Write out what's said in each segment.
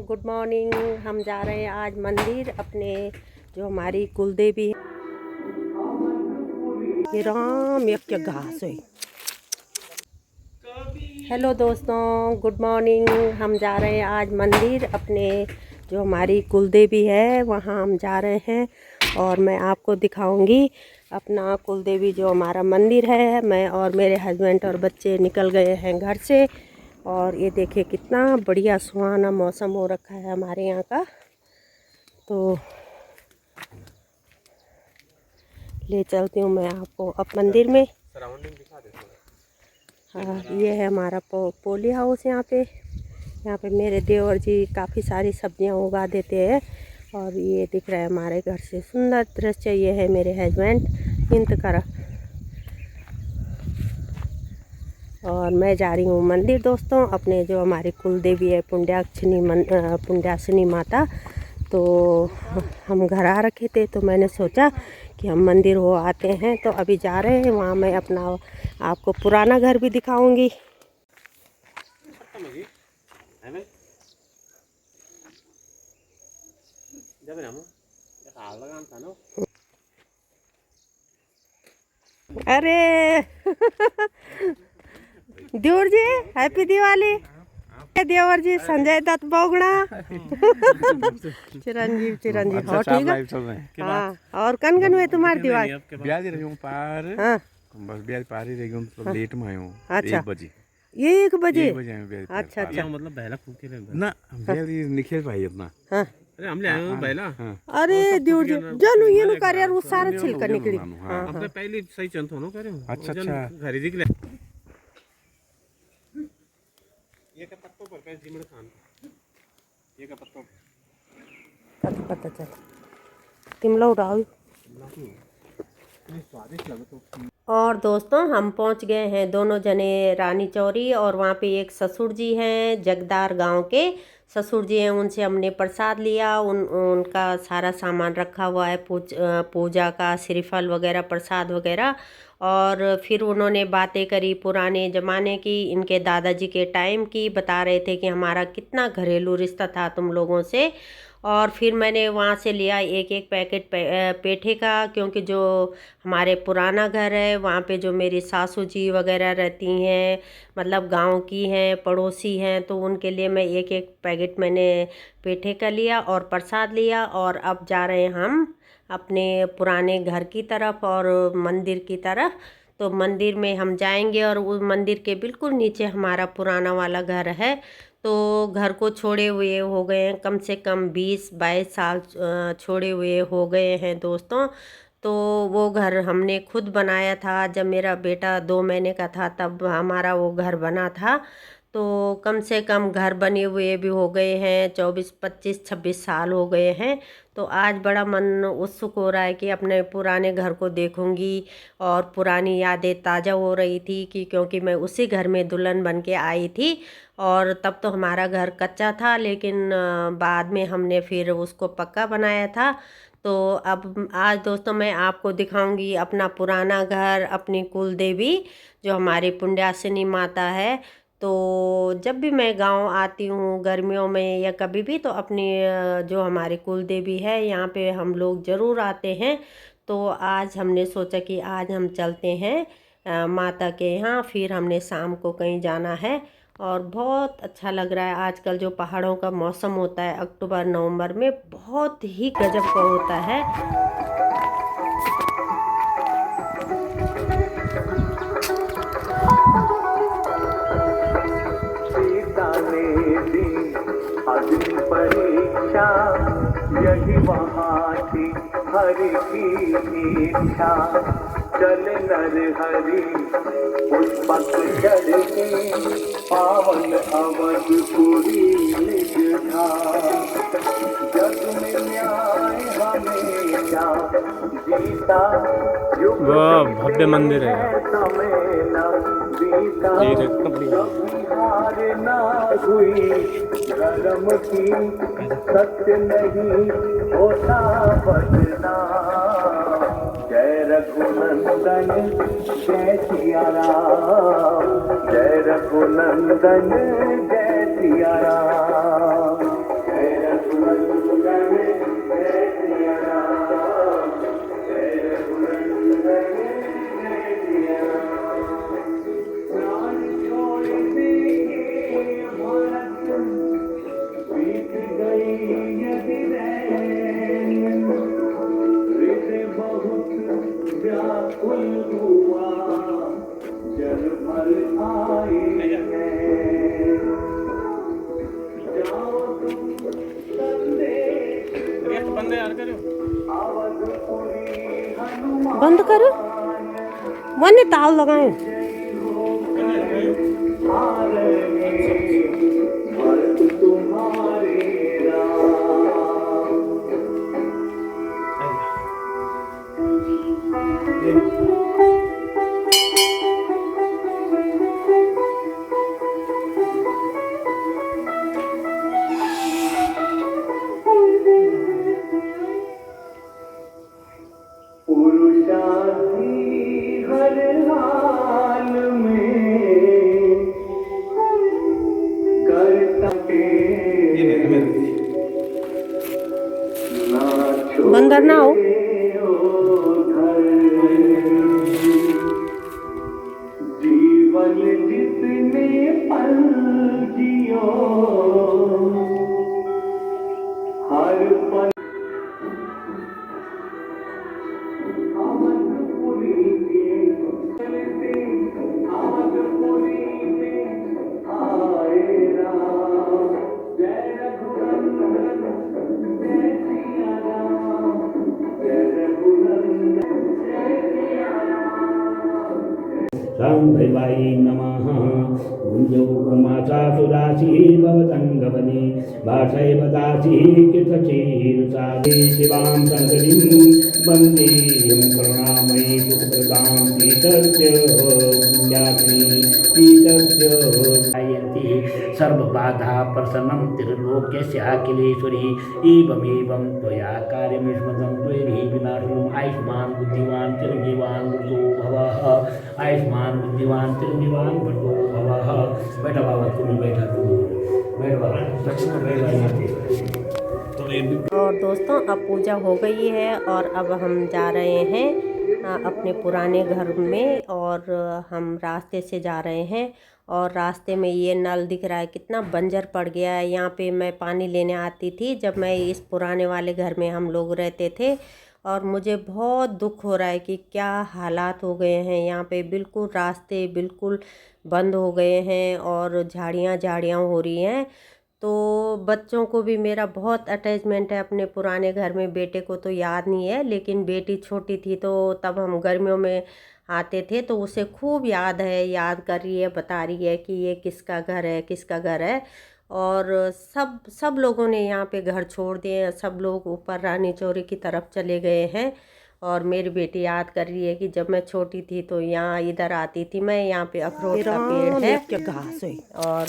Good morning. हम जा रहे हैं आज मंदिर अपने जो हमारी कुलदेवी है। ये राम एक क्या घास है। हेलो दोस्तों, गुड मॉर्निंग। हम जा रहे हैं आज मंदिर अपने जो हमारी कुलदेवी है वहाँ हम जा रहे हैं और मैं आपको दिखाऊंगी अपना कुलदेवी जो हमारा मंदिर है। मैं और मेरे हस्बैंड और बच्चे निकल गए हैं घर से और ये देखिए कितना बढ़िया सुहाना मौसम हो रखा है हमारे यहाँ का। तो ले चलती हूँ मैं आपको अब मंदिर में। हाँ, ये है हमारा पोली हाउस। यहाँ पे मेरे देवर जी काफ़ी सारी सब्जियाँ उगा देते हैं और ये दिख रहा है हमारे घर से सुंदर दृश्य। ये है मेरे हस्बैंड इंतकारा और मैं जा रही हूँ मंदिर दोस्तों अपने जो हमारी कुलदेवी है पुंड्यासिनी माता। तो हम घर आ रखे थे तो मैंने सोचा कि हम मंदिर हो आते हैं, तो अभी जा रहे हैं वहाँ। मैं अपना आपको पुराना घर भी दिखाऊंगी। अरे देवर जी हैप्पी दिवाली। देवर जी संजय दत्त बोगड़ा चिरंजीव हो ठीक है। हाँ, और कन कन हुए तुम्हारी दिवाली? ब्याज रही हूँ पार। हाँ, बस ब्याज पार ही रह गई हूँ, लेट में आया हूँ। अच्छा, 1 बजे। 1 बजे? आए ब्याज। अच्छा अच्छा, मतलब बहला फूक के ना ब्याज निखिल भाई अपना। हाँ, अरे हमले आए हो बहला। अरे देवर जी जानू ये नु कर यार वो सारा छिलका निकली। हाँ हमने पहले सही चंत होनो करे। अच्छा अच्छा। घरी दिखले ये का पत्तों पर कैसे जिमड़ खान ये का पत्तों पता चल तिम लो उड़ाओ। स्वादिष्ट लगे तो। और दोस्तों हम पहुंच गए हैं दोनों जने रानी चौरी और वहाँ पे एक ससुर जी हैं जगदार गांव के ससुर जी हैं। उनसे हमने प्रसाद लिया। उनका सारा सामान रखा हुआ है पूजा का, श्रीफल वगैरह, प्रसाद वगैरह। और फिर उन्होंने बातें करी पुराने ज़माने की, इनके दादाजी के टाइम की। बता रहे थे कि हमारा कितना घरेलू रिश्ता था तुम लोगों से। और फिर मैंने वहाँ से लिया एक पैकेट पेठे का, क्योंकि जो हमारे पुराना घर है वहाँ पे जो मेरी सासू जी वगैरह रहती हैं, मतलब गांव की हैं, पड़ोसी हैं, तो उनके लिए मैं एक पैकेट मैंने पेठे का लिया और प्रसाद लिया। और अब जा रहे हैं हम अपने पुराने घर की तरफ और मंदिर की तरफ। तो मंदिर में हम जाएंगे और उस मंदिर के बिल्कुल नीचे हमारा पुराना वाला घर है। तो घर को छोड़े हुए हो गए हैं कम से कम 20-22 साल छोड़े हुए हो गए हैं दोस्तों। तो वो घर हमने खुद बनाया था जब मेरा बेटा 2 महीने का था, तब हमारा वो घर बना था। तो कम से कम घर बने हुए भी हो गए हैं 24, 25, 26 साल हो गए हैं। तो आज बड़ा मन उत्सुक हो रहा है कि अपने पुराने घर को देखूंगी और पुरानी यादें ताज़ा हो रही थी कि क्योंकि मैं उसी घर में दुल्हन बन के आई थी। और तब तो हमारा घर कच्चा था, लेकिन बाद में हमने फिर उसको पक्का बनाया था। तो अब आज दोस्तों मैं आपको दिखाऊंगी अपना पुराना घर, अपनी कुल देवी जो हमारी पुंड्यासिनी माता है। तो जब भी मैं गांव आती हूँ गर्मियों में या कभी भी, तो अपनी जो हमारी कुल देवी है यहाँ पे हम लोग ज़रूर आते हैं। तो आज हमने सोचा कि आज हम चलते हैं माता के यहाँ। फिर हमने शाम को कहीं जाना है और बहुत अच्छा लग रहा है। आजकल जो पहाड़ों का मौसम होता है अक्टूबर नवंबर में, बहुत ही गजब का होता है। अग्नि परीक्षा यही वहाँ थी हरि की इच्छा। चल नर हरि पुष्पक चढ़ के पावन अवधपुरी निज धाम। जग में न्याय हमेशा जीता वाह, भव्य मंदिर है। समय न बीता हार ना हुई धर्म की, सत्य नहीं होता बदना। जय रघुनंदन जय सिया राम, जय रघुनंदन जय सिया राम। बीत गई यदि रैन, हृदय बहुत व्याकुल हुआ, जल भर आए हैं। जाओ तुम संदेश एक बंदे यार करो अवधपुरी हनुमान, बंद करो, वने ताल लगाए। आ रहे भरत तुम्हारे राम। पुरुषार्थी हर हाल में करता ना बंदर ना हो। जीवन जितने पल जियो, हर पल अवधपुरी के चलते, अवधपुरी में आए राम। जय रघुनंदन जय सिया राम, जय रघुनंदन जय सिया राम। सांभवाई नमः। गुंजो ब्रह्माचासुराशिः भवतंगवने भाषैव दासिः कृतचीरसादे शिवां शङ्करीं वन्देऽहं करुणामयी सुखप्रदां पीतस्य पुण्याग्नि पीतस्य गायन्ति सर्वबाधा प्रसन्नं त्रिलोक्यस्य अखिलेश्वरी एवमेवं त्वया कार्यमिष्मतं त्वयि विनाशनम् आयुष्मान् बुद्धिवान् चिरञ्जीवान् मृतो भवः आयुष्मान बुद्धिवान चिरंजीवान भटो भवः। बैठा बाबा, तुम बैठा, बैठ बाबा, दक्षिण बैठा यहाँ पे। और दोस्तों अब पूजा हो गई है और अब हम जा रहे हैं अपने पुराने घर में, और हम रास्ते से जा रहे हैं और रास्ते में ये नल दिख रहा है, कितना बंजर पड़ गया है। यहाँ पे मैं पानी लेने आती थी जब मैं इस पुराने वाले घर में हम लोग रहते थे, और मुझे बहुत दुख हो रहा है कि क्या हालात हो गए हैं यहाँ पे। बिल्कुल रास्ते बिल्कुल बंद हो गए हैं और झाड़ियाँ हो रही हैं। तो बच्चों को भी मेरा बहुत अटैचमेंट है अपने पुराने घर में। बेटे को तो याद नहीं है, लेकिन बेटी छोटी थी तो तब हम गर्मियों में आते थे तो उसे खूब याद है, याद कर रही है, बता रही है कि ये किसका घर है, किसका घर है। और सब लोगों ने यहाँ पे घर छोड़ दिए हैं, सब लोग ऊपर रानी चौरी की तरफ चले गए हैं। और मेरी बेटी याद कर रही है कि जब मैं छोटी थी तो यहाँ इधर आती थी मैं, यहाँ पे अखरोट का पेड़ है क्या घास है, और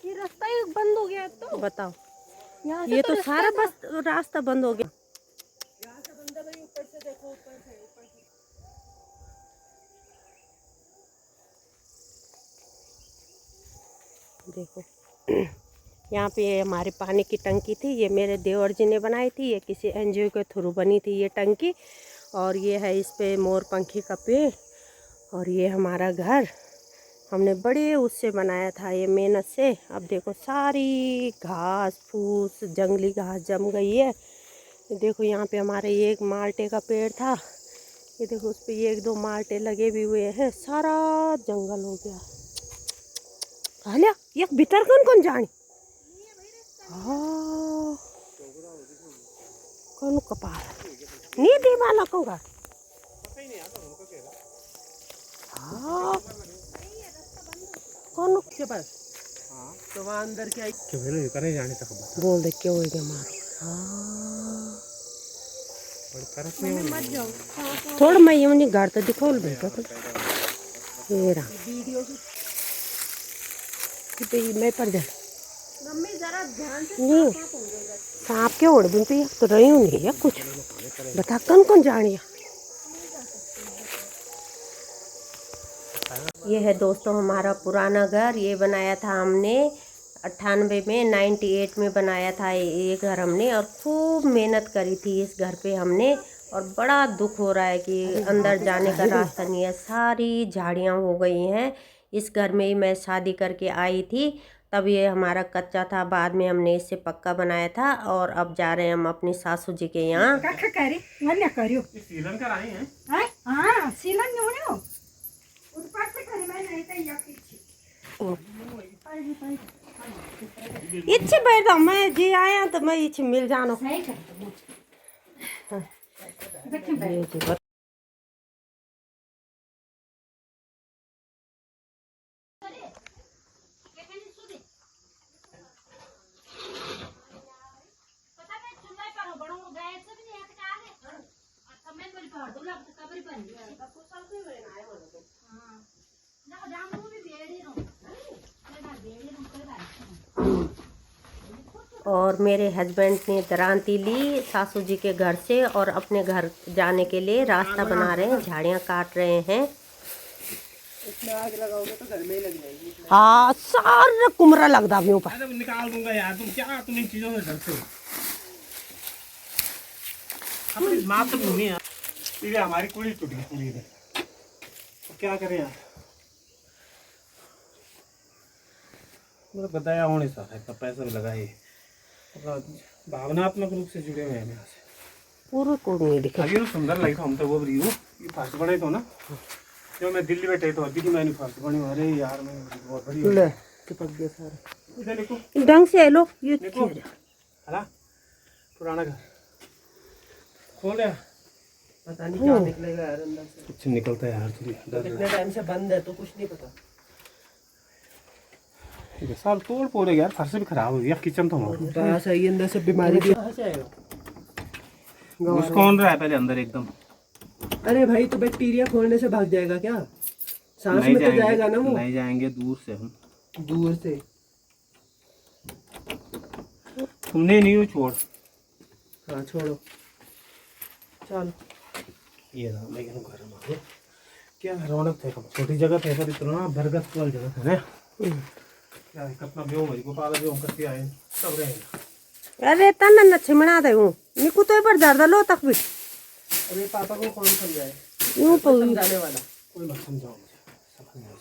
ये रास्ता ही बंद हो गया तो बताओ यहाँ ये तो सारा बस रास्ता बंद हो गया। देखो यहाँ पे हमारे पानी की टंकी थी, ये मेरे देवर जी ने बनाई थी, ये किसी एनजीओ के थ्रू बनी थी ये टंकी। और ये है इस पे मोर पंखी का पेड़, और ये हमारा घर हमने बड़े उससे बनाया था ये मेहनत से। अब देखो सारी घास फूस जंगली घास जम गई है। देखो यहाँ पे हमारे ये एक माल्टे का पेड़ था, ये देखो उस पर एक दो माल्टे लगे भी हुए हैं, सारा जंगल हो गया। हालिया ये भीतर कौन जानी हाँ कौन कपाल नहीं दे वाला को घर हाँ कौन के पास तो वहाँ अंदर क्या क्यों करे जाने तक बोल दे क्यों हो गया मारो हाँ थोड़ा मैं ये मुझे घर तो दिखो बेटा ये रहा मैं पर जा मम्मी जरा ध्यान से नहीं सांप के ओढ़ बुन पे तो रही हूँ नहीं है कुछ बता कौन जानिया। ये है दोस्तों हमारा पुराना घर, ये बनाया था हमने 98 में 98 में बनाया था ये घर हमने, और खूब मेहनत करी थी इस घर पे हमने। और बड़ा दुख हो रहा है कि अंदर जाने का रास्ता नहीं है, सारी झाड़ियाँ हो गई हैं। इस घर में ही मैं शादी करके आई थी, तब ये हमारा कच्चा था, बाद में हमने इसे पक्का बनाया था। और अब जा रहे हैं हम अपनी सासू जी के यहाँ। सीलन कर आए हैं। इच्छे बैठ जाओ, मैं जी आया तो मैं इच्छे मिल जानो। और मेरे हस्बैंड ने दरांती ली सासू जी के घर से और अपने घर जाने के लिए रास्ता बना रहे हैं, झाड़ियाँ काट रहे हैं। हाँ, सारा कुमरा लगता है ऊपर। अरे निकाल दूंगा यार, तुम क्या, तुम इन चीजों से डरते हो। अपनी मातृभूमि है, ये हमारी कुड़ी टूट गई पूरी इधर, तो क्या करें यार। मतलब बताया होने सा है, इतना पैसा भी लगा ये, भावनात्मक रूप से जुड़े हुए हैं यहाँ से। पूरा कोड नहीं दिखा। अभी सुंदर लगी था हम तो वो भी ये फर्श बने तो ना, जब मैं दिल्ली बैठे तो अभी की मैंने फर्श बनी। अरे यार मैं बहुत बड़ी ले चिपक गया सारा। इधर देखो ढंग से लो, ये देखो, है पुराना घर खोल रहा, पता नहीं क्या निकलेगा यार अंदर से। कुछ निकलता है यार, थोड़ी इतने टाइम से बंद है तो कुछ नहीं पता। साल तोड़ फोड़े यार, फर्श भी खराब हो गया, किचन तो हमारा बड़ा सही अंदर से बीमारी भी कहाँ से आएगा। घुस कौन रहा है पहले अंदर एकदम। अरे भाई तो बैक्टीरिया खोलने से भाग जाएगा क्या? सांस में तो जाएगा ना वो। नहीं जाएंगे, दूर से हम, दूर से। तुमने नहीं छोड़। हाँ छोड़ो, चल। ये रहा लेकिन घर हमारे क्या रौनक थे, छोटी जगह थे पर इतना बरगद वाली जगह है ना। क्या कितना बेओ भाई गोपाल बेओ करके आए सब रहे। अरे तना न छिमना दे हूँ निकू तो पर ज्यादा लो तक भी। अरे पापा को कौन समझाए, यूं तो समझाने वाला कोई मत समझाओ मुझे, समझ नहीं।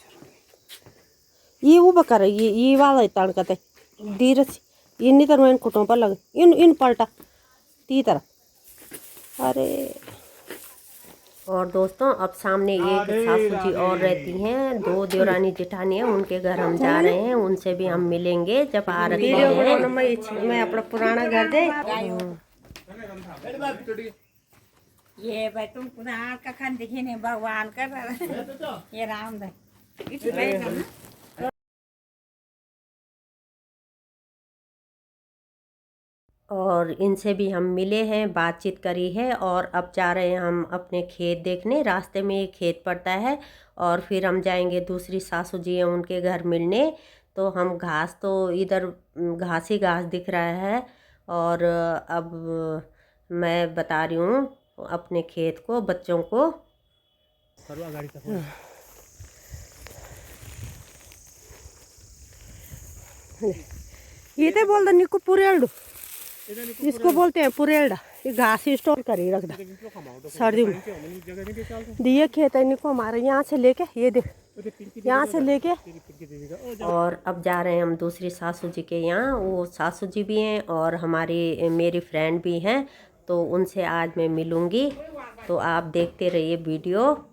ये वो बकर ये वाला तान कते धीरज ये नहीं तरह इन खुटों पर लगे, इन पलटा ती तरह। अरे और दोस्तों अब सामने एक सासू जी और रहती हैं, 2 देवरानी जेठानी है, उनके घर हम जा रहे हैं, उनसे भी हम मिलेंगे जब आ रखे हैं। मैं अपना पुराना घर दे ये भाई तुम पुराण का खान दिखे नहीं भगवान का ये राम भाई। और इनसे भी हम मिले हैं, बातचीत करी है और अब जा रहे हैं हम अपने खेत देखने। रास्ते में एक खेत पड़ता है और फिर हम जाएंगे दूसरी सासू जी हैं उनके घर मिलने। तो हम घास तो इधर घास ही घास दिख रहा है। और अब मैं बता रही हूँ अपने खेत को बच्चों को। ये तो बोल दो निको पुरेल्डू, इसको बोलते हैं पुरेल्डा। ये घास ही स्टोर कर ही रख दो सर्दी में। दिए खेत है निको हमारे यहाँ से लेके, ये देख यहाँ से लेके। और अब जा रहे हैं हम दूसरी सासू जी के यहाँ। वो सासू जी भी हैं और हमारी मेरी फ्रेंड भी हैं, तो उनसे आज मैं मिलूँगी। तो आप देखते रहिए वीडियो।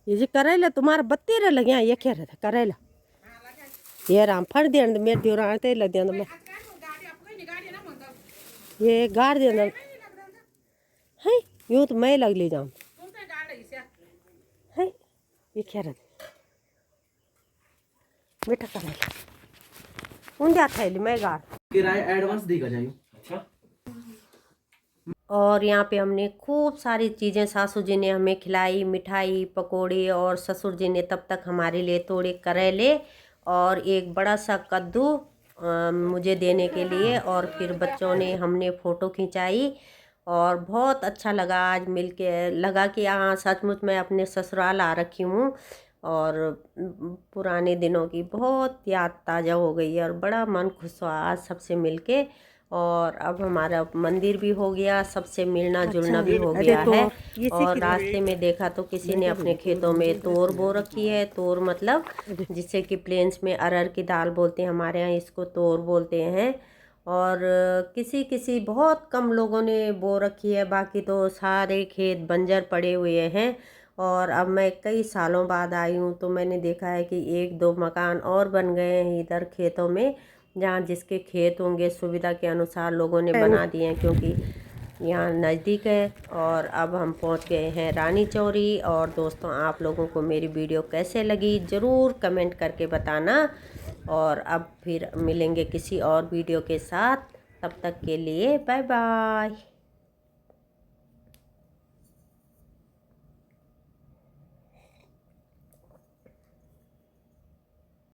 ये जी करेला तुम्हारा बत्ती रह लगे ये क्या रहता करेला ये राम फट दे मेरे दिवरा ते लग दे मैं ये गाड़ दे है यूँ तो मैं लग ले जाऊँ है ये क्या रहता मीठा करेला उन जाता है मैं गाड़ किराया एडवांस देगा जाइयो। अच्छा। और यहाँ पे हमने खूब सारी चीज़ें सासू जी ने हमें खिलाई, मिठाई पकोड़े, और ससुर जी ने तब तक हमारे लिए तोड़े करेले और एक बड़ा सा कद्दू मुझे देने के लिए। और फिर बच्चों ने हमने फ़ोटो खिंचाई और बहुत अच्छा लगा आज मिलके। लगा कि हाँ सचमुच मैं अपने ससुराल आ रखी हूँ और पुराने दिनों की बहुत याद ताज़ा हो गई है और बड़ा मन खुश हुआ आज सबसे मिलके। और अब हमारा मंदिर भी हो गया, सबसे मिलना जुलना भी हो गया है। और रास्ते में देखा तो किसी ने अपने खेतों में तोर बो रखी है। तोर मतलब जिसे कि प्लेन्स में अरहर की दाल बोलते हैं, हमारे यहाँ इसको तोर बोलते हैं। और किसी किसी बहुत कम लोगों ने बो रखी है, बाकी तो सारे खेत बंजर पड़े हुए हैं। और अब मैं कई सालों बाद आई हूँ तो मैंने देखा है कि 1-2 मकान और बन गए हैं इधर खेतों में, जहाँ जिसके खेत होंगे सुविधा के अनुसार लोगों ने बना दिए हैं, क्योंकि यहाँ नज़दीक है। और अब हम पहुँच गए हैं रानी चौरी। और दोस्तों, आप लोगों को मेरी वीडियो कैसे लगी ज़रूर कमेंट करके बताना। और अब फिर मिलेंगे किसी और वीडियो के साथ, तब तक के लिए बाय बाय।